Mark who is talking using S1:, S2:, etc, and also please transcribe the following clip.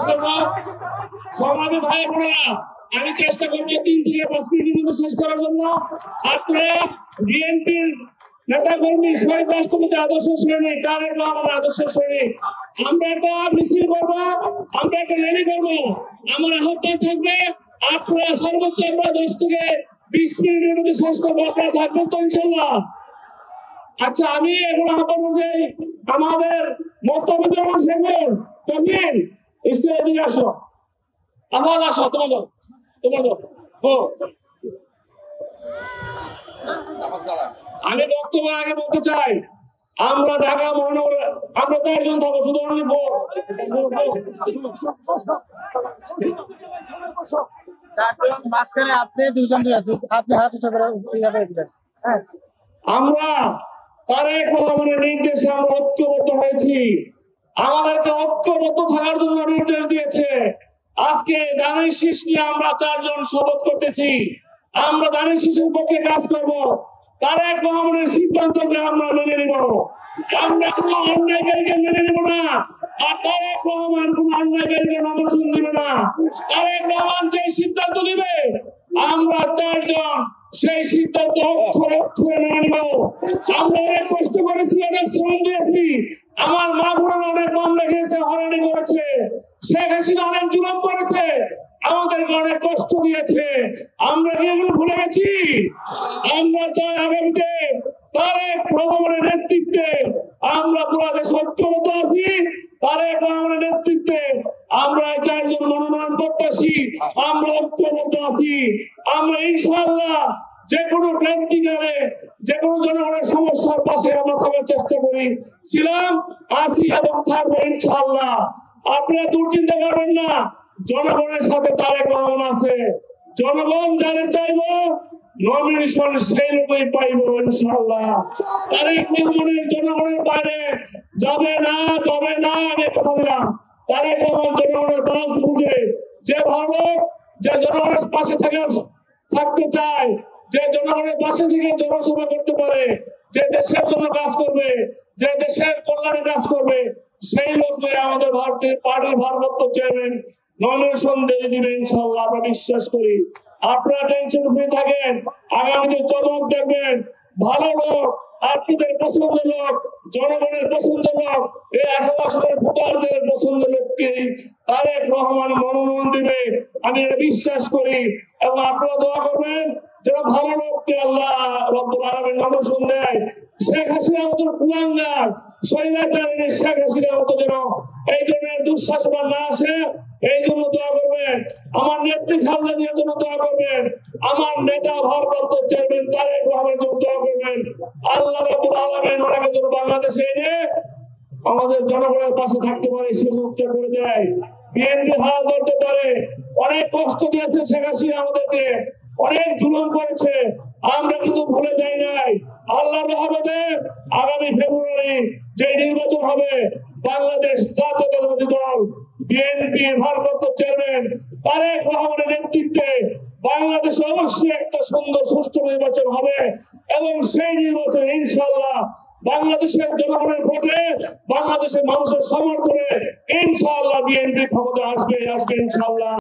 S1: করবো। সমাজে ভাই বোনেরা, আমি চেষ্টা করবো 3 থেকে 5 মিনিটের মধ্যে শেষ করার জন্য। আপনারা বিএনপির নেতা কর্মী, শহীদ রাষ্ট্রপতি আদর্শ শ্রেণী, তারেক রহমানের আদর্শ শ্রেণী, আমরা একটা মিছিল করবো, আমরা একটা র্যালি করবো। আমার আহ্বান থাকবে, আপনারা সর্বোচ্চ আমরা 10 থেকে 20 মিনিটের মধ্যে শেষ করবো। আপনারা থাকবেন তো ইনশাল্লাহ? আচ্ছা, আমি এখন আহ্বান অনুযায়ী আমাদের মোস্তাফিজুর রহমান শেখর তমিন স্টেজে দিকে আসো, আওয়াজ আসো, তোমাদের আমি বক্তব্য আগে বলতে চাই, আমরা ঢাকা মহানগর আমরা 4 জন থাকবো, শুধু অনলি 4।
S2: মাঝখানে আপনি দুজন আপনি হাত উঁচু করে
S1: আমরা তারেক রহমানের নির্দেশে আমরা ঐক্যবদ্ধ হয়েছি, আমাদেরকে ঐক্যবদ্ধ থাকার জন্য নির্দেশ দিয়েছে। আজকে দানের শীষ নিয়ে আমরা 4 জন শপথ করতেছি, আমরা দানের শীষের পক্ষে কাজ করব। তারেক রহমানের সিদ্ধান্তকে আমরা মেনে নিব, আমরা কোনো অন্যায়কারীকে মেনে নিব না, আর তারেক রহমান কোনো অন্যায়কারীকে সমর্থন দিবে না। তারেক রহমান যে সিদ্ধান্ত দিবে আমরা 4 জন সেই সিদ্ধান্ত অক্ষরে অক্ষরে মেনে নিব। আমরা অনেক কষ্ট করেছি, অনেক শ্রম দিয়েছি, আমার মা বোনেরা অনেক মামলা খেয়েছে, হয়রানি করেছে, শেখ হাসিনা অনেক জুলুম করেছে, আমাদেরকে অনেক কষ্ট দিয়েছে, আমরা কি এগুলো ভুলে গেছি? আমরা চাই আগামীতে তারেক রহমানের নেতৃত্বে আমরা পুরো দেশে ঐক্যবদ্ধ আছি। তারেক রহমানের নেতৃত্বে আমরা 4 জন মনোনয়ন প্রত্যাশী, আমরা ঐক্যবদ্ধ আছি। আমরা ইনশাআল্লাহ যে কোনো ক্রান্তিকালে যে কোনো জনগণের সমস্যার পাশে আমরা থাকার চেষ্টা ছিলাম, আছি এবং থাকবো ইনশাআল্লাহ। আপনারা দুশ্চিন্তা করবেন না, জনগণের সাথে তারেক রহমান আছে। জনগণ যাদের চাইবো নমিনেশন সেই লোকই পাইবো ইনশাআল্লাহ। তারেক রহমানের জনগণের বাইরে যাবে না, আমি কথা দিলাম। তারেক রহমান জনগণের পালস বুঝে, যে ভালো, যে জনগণের পাশে থাকতে চায়, যে জনগণের পাশে থেকে জনসভা করতে পারে, যে দেশের জন্য কাজ করবে, যে দেশের কল্যাণে কাজ করবে, সেই লোককে আমাদের ভারতের পার্টির ভারপ্রাপ্ত চেয়ারম্যান নমিনেশন দিয়ে দিবে ইনশাআল্লাহ, আমরা বিশ্বাস করি। আপনারা টেনশন ফ্রি থাকেন, আগামীতে চমক দেখবেন, ভালো লোক, আপনাদের পছন্দের লোক, জনগণের পছন্দের লোক, এই 18 বছরের ভোটারদের পছন্দের লোককে তারেক রহমান মনোনয়ন দিবে, আমি এটা বিশ্বাস করি। এবং আপনারা দোয়া করবেন যেন ভালো লোককে আল্লাহ রব্বুল আলামিন নমিনেশন দেয়। শেখ হাসিনার মতো কুলাঙ্গার, স্বৈরাচারী শেখ হাসিনার মতো যেন এই ধরনের দুঃশাসন না আসে, এই জন্য দোয়া করবেন। আমার নেত্রী খালেদা জিয়ার জন্য দোয়া করবেন, আমার নেতা ভারপ্রাপ্ত চেয়ারম্যান তারেক রহমানের জন্য দোয়া করবেন। আল্লাহ রাব্বুল আলামিন ওনাকে যেন বাংলাদেশে এনে আমাদের জনগণের পাশে থাকতে পারে, সে মুক্ত করে দেয়, বিএনপি হাল ধরতে পারে। অনেক কষ্ট দিয়েছে শেখ হাসিনা আমাদেরকে, অনেক জুলুম করেছে, আমরা কিন্তু ভুলে যাই নাই। আল্লাহর রহমতে আগামী ফেব্রুয়ারি যে নির্বাচন হবে, বাংলাদেশ জাতীয়তাবাদী দল বিএনপির ভারপ্রাপ্ত চেয়ারম্যান তারেক রহমানের নেতৃত্বে বাংলাদেশে অবশ্যই একটা সুন্দর সুষ্ঠু নির্বাচন হবে, এবং সেই নির্বাচন ইনশাআল্লাহ বাংলাদেশের জনগণের ভোটে, বাংলাদেশের মানুষের সমর্থনে ইনশাআল্লাহ বিএনপি ক্ষমতা আসবে ইনশাআল্লাহ।